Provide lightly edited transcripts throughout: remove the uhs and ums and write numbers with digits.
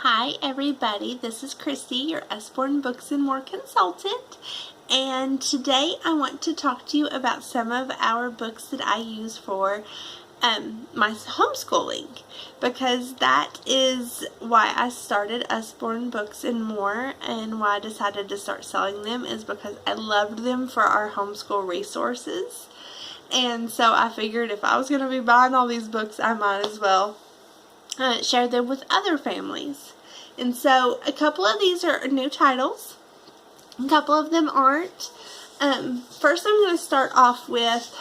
Hi everybody, this is Christy, your Usborne Books and More consultant, and today I want to talk to you about some of our books that I use for my homeschooling, because that is why I started Usborne Books and More, and why I decided to start selling them is because I loved them for our homeschool resources. And so I figured if I was going to be buying all these books, I might as well share them with other families. And so a couple of these are new titles, a couple of them aren't. First I'm going to start off with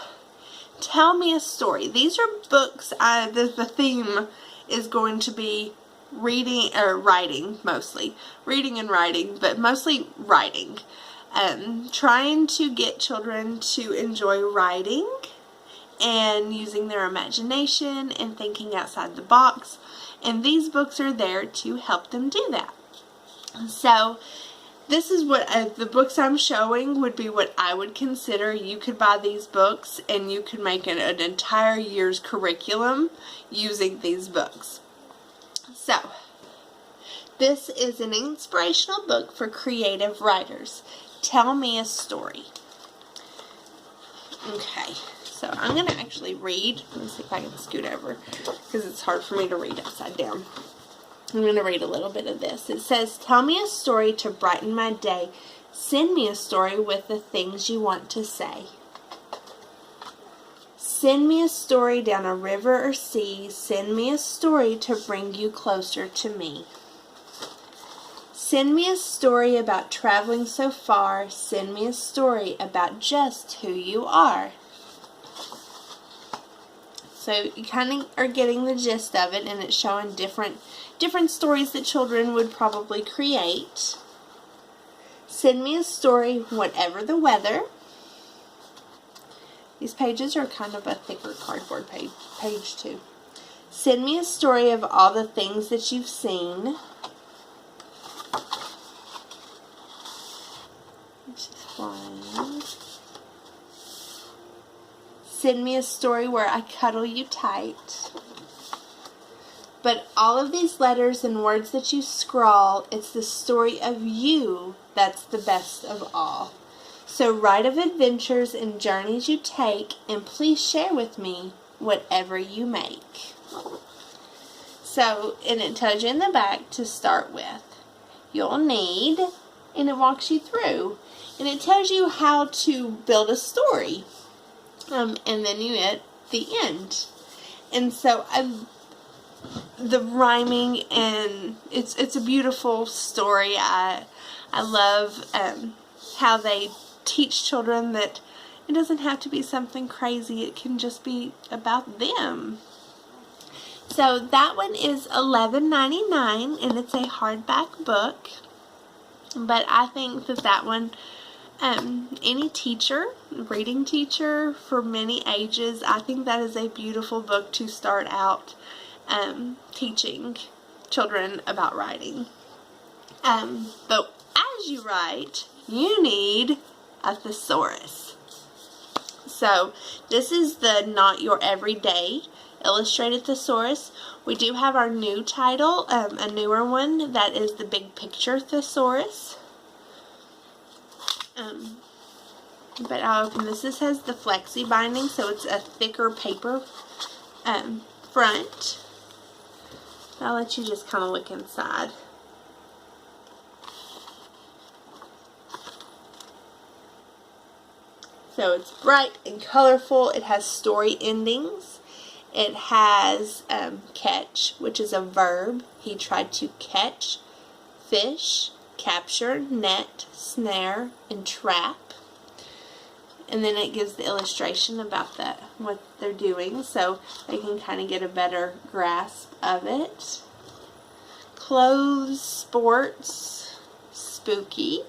Tell Me a Story. These are books, the theme is going to be reading or writing, mostly reading and writing, but mostly writing. Trying to get children to enjoy writing and using their imagination and thinking outside the box, and these books are there to help them do that. So this is what the books I'm showing would be what I would consider. You could buy these books and you could make an entire year's curriculum using these books. So this is an inspirational book for creative writers. Tell Me a Story. Okay, so I'm going to actually read. Let me see if I can scoot over, because it's hard for me to read upside down. I'm going to read a little bit of this. It says, tell me a story to brighten my day. Send me a story with the things you want to say. Send me a story down a river or sea. Send me a story to bring you closer to me. Send me a story about traveling so far. Send me a story about just who you are. So you kind of are getting the gist of it, and it's showing different stories that children would probably create. Send me a story, whatever the weather. These pages are kind of a thicker cardboard page too. Send me a story of all the things that you've seen. Which is fine. Send me a story where I cuddle you tight. But all of these letters and words that you scrawl, it's the story of you that's the best of all. So write of adventures and journeys you take, and please share with me whatever you make. So, and it tells you in the back to start with. You'll need, and it walks you through. And it tells you how to build a story. And then you hit the end. And so the rhyming, and it's a beautiful story. I love how they teach children that it doesn't have to be something crazy. It can just be about them. So that one is $11.99, and it's a hardback book. But I think that one, any teacher, reading teacher for many ages, I think that is a beautiful book to start out teaching children about writing. But as you write, you need a thesaurus. So this is the Not Your Everyday Illustrated Thesaurus. We do have our new title, a newer one, that is the Big Picture Thesaurus. But I'll open this. This has the flexi binding, so it's a thicker paper front. I'll let you just kind of look inside. So it's bright and colorful. It has story endings. It has catch, which is a verb. He tried to catch fish, capture, net, snare, and trap. And then it gives the illustration about what they're doing, so they can kind of get a better grasp of it. Clothes, sports, spooky.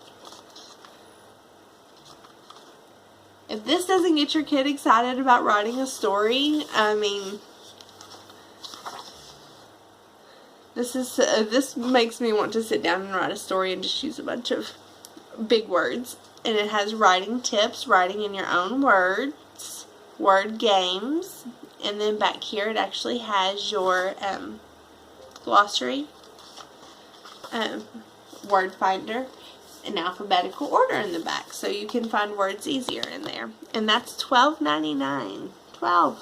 If this doesn't get your kid excited about writing a story, I mean, this makes me want to sit down and write a story and just use a bunch of big words. And it has writing tips, writing in your own words, word games, and then back here it actually has your glossary word finder in alphabetical order in the back, so you can find words easier in there. And that's $12.99. $12.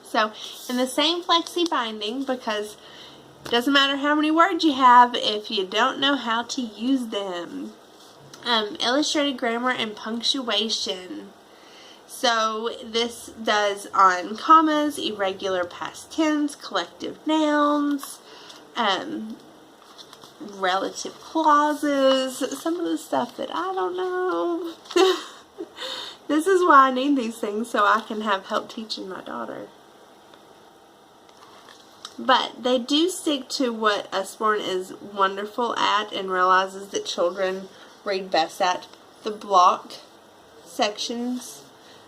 So, in the same flexi binding, because it doesn't matter how many words you have if you don't know how to use them. Illustrated grammar and punctuation. So this does on commas, irregular past tense, collective nouns, relative clauses, some of the stuff that I don't know. This is why I need these things, so I can have help teaching my daughter. But they do stick to what Usborne is wonderful at and realizes that children read best at, the block sections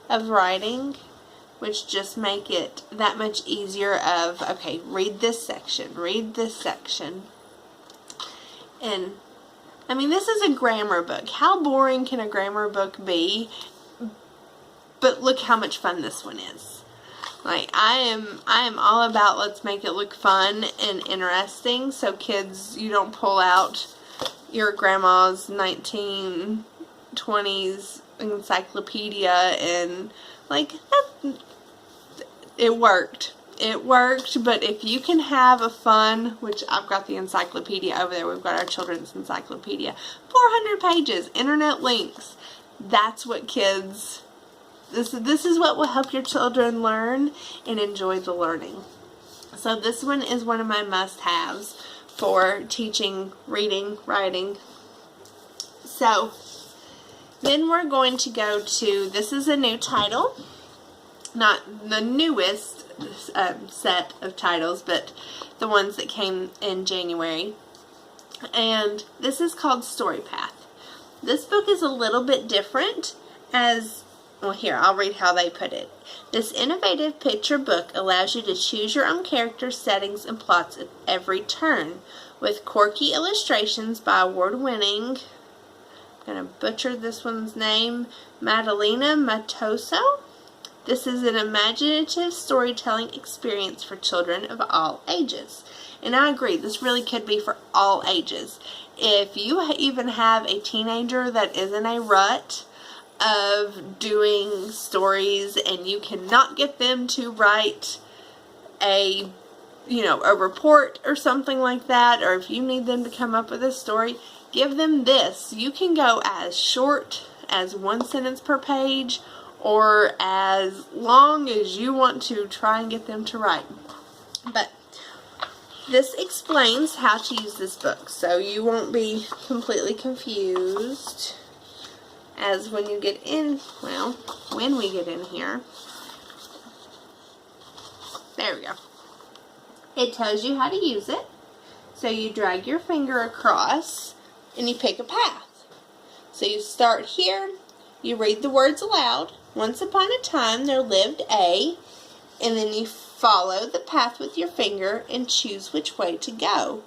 of writing, which just make it that much easier of, okay, read this section, read this section. And, I mean, this is a grammar book. How boring can a grammar book be? But look how much fun this one is. Like, I am all about let's make it look fun and interesting, so kids, you don't pull out your grandma's 1920s encyclopedia and, like, it worked. It worked, but if you can have a fun, which I've got the encyclopedia over there, we've got our children's encyclopedia, 400 pages, internet links, that's what kids... This is what will help your children learn and enjoy the learning. So this one is one of my must-haves for teaching reading, writing. So then we're going to go to, this is a new title, not the newest set of titles, but the ones that came in January. And this is called Story Path. This book is a little bit different as... Well, here, I'll read how they put it. This innovative picture book allows you to choose your own characters, settings, and plots at every turn. With quirky illustrations by award-winning, I'm going to butcher this one's name, Madalena Matoso. This is an imaginative storytelling experience for children of all ages. And I agree, this really could be for all ages. If you even have a teenager that is in a rut of doing stories and you cannot get them to write a report or something like that, or if you need them to come up with a story, give them this. You can go as short as 1 sentence per page or as long as you want to try and get them to write. But this explains how to use this book, so you won't be completely confused as when you get in, well, when we get in here. There we go. It tells you how to use it. So you drag your finger across and you pick a path. So you start here, you read the words aloud. Once upon a time there lived a, and then you follow the path with your finger and choose which way to go.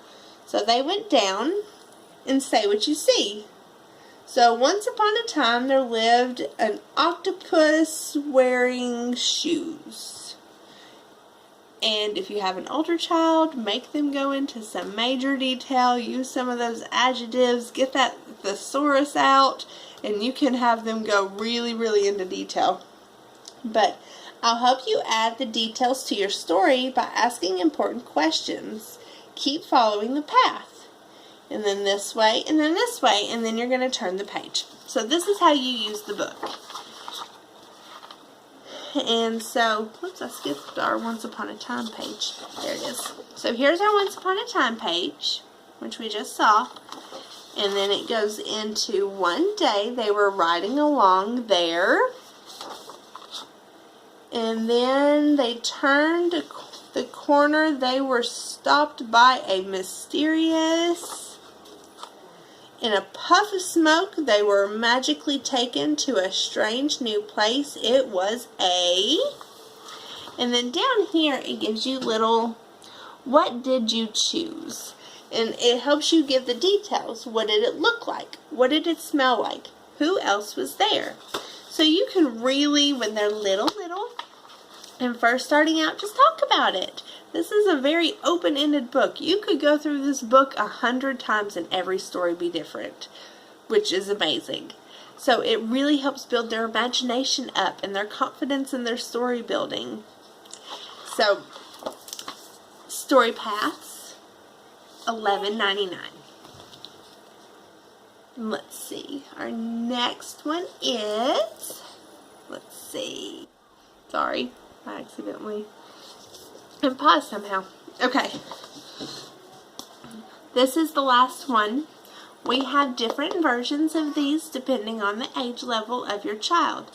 So they went down and say what you see. So once upon a time there lived an octopus wearing shoes. And if you have an older child, make them go into some major detail, use some of those adjectives, get that thesaurus out, and you can have them go really, really into detail. But I'll help you add the details to your story by asking important questions. Keep following the path. And then this way, and then this way, and then you're going to turn the page. So this is how you use the book. And so, whoops, I skipped our Once Upon a Time page. There it is. So here's our Once Upon a Time page, which we just saw. And then it goes into one day they were riding along there. And then they turned the corner. They were stopped by a mysterious... In a puff of smoke, they were magically taken to a strange new place. It was a... And then down here, it gives you little, what did you choose? And it helps you give the details. What did it look like? What did it smell like? Who else was there? So you can really, when they're little, and first starting out, just talk about it. This is a very open-ended book. You could go through this book 100 times and every story be different, which is amazing. So it really helps build their imagination up and their confidence in their story building. So, Story Paths, $11.99. Let's see. Our next one is, let's see. Sorry, I accidentally paused somehow. Okay. This is the last one. We have different versions of these depending on the age level of your child.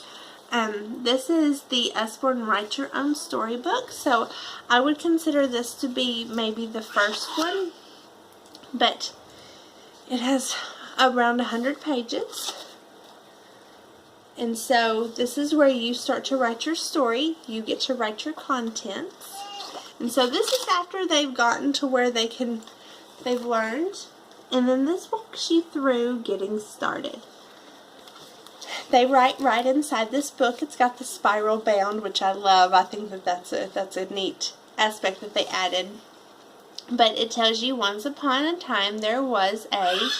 This is the Usborne Write Your Own Storybook, so I would consider this to be maybe the first one, but it has around 100 pages. And so this is where you start to write your story. You get to write your contents. And so this is after they've gotten to where they've learned. And then this walks you through getting started. They write right inside this book. It's got the spiral bound, which I love. I think that's a neat aspect that they added. But it tells you once upon a time there was a,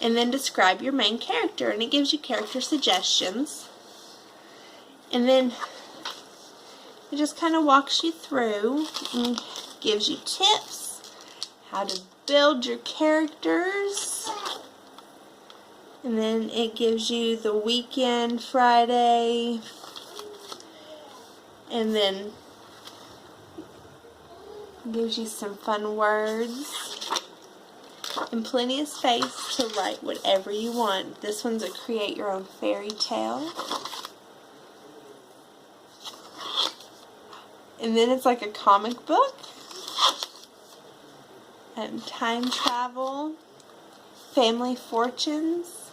and then describe your main character, and it gives you character suggestions. And then it just kind of walks you through and gives you tips how to build your characters. And then it gives you the weekend, Friday, and then gives you some fun words and plenty of space to write whatever you want. This one's a create your own fairy tale. And then it's like a comic book. Time travel, family fortunes.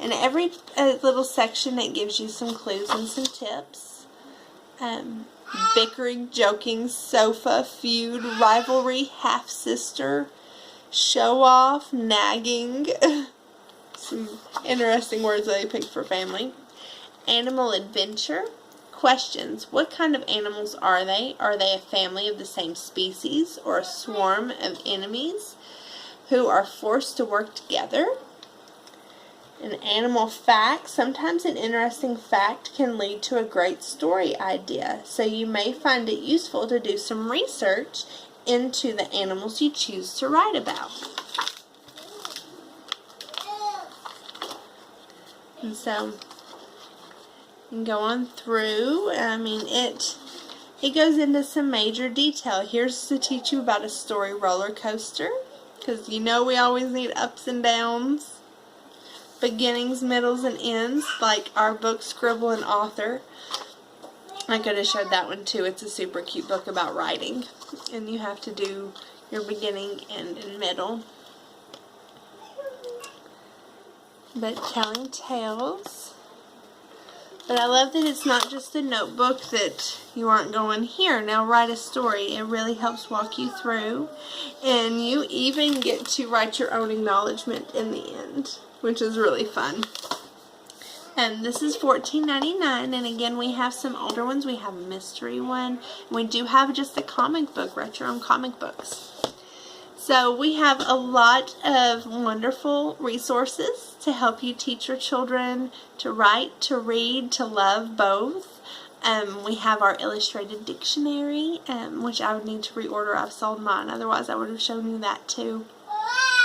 And every little section it gives you some clues and some tips. Bickering, joking, sofa, feud, rivalry, half-sister, show-off, nagging. Some interesting words that I picked for family. Animal adventure. Questions. What kind of animals are they? Are they a family of the same species or a swarm of enemies who are forced to work together? An animal fact. Sometimes an interesting fact can lead to a great story idea, so you may find it useful to do some research into the animals you choose to write about. And so you can go on through. I mean, it goes into some major detail. Here's to teach you about a story roller coaster, because you know we always need ups and downs. Beginnings, middles, and ends, like our book Scribble and Author. I could have showed that one too. It's a super cute book about writing, and you have to do your beginning, end, and middle. But telling tales. But I love that it's not just a notebook that you aren't going, here, now write a story. It really helps walk you through, and you even get to write your own acknowledgement in the end, which is really fun. And this is $14.99, and again we have some older ones. We have a mystery one. We do have just a comic book, write your own comic books. So we have a lot of wonderful resources to help you teach your children to write, to read, to love both. We have our illustrated dictionary, which I would need to reorder. I've sold mine, otherwise I would have shown you that too.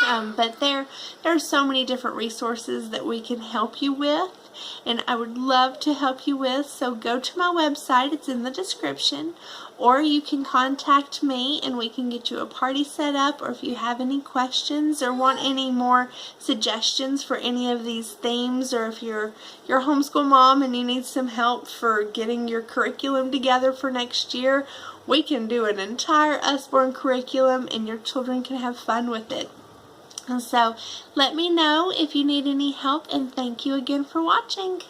But there are so many different resources that we can help you with, and I would love to help you with. So go to my website, it's in the description, or you can contact me and we can get you a party set up, or if you have any questions or want any more suggestions for any of these themes, or if you're a homeschool mom and you need some help for getting your curriculum together for next year, we can do an entire Usborne curriculum and your children can have fun with it. And so let me know if you need any help, and thank you again for watching.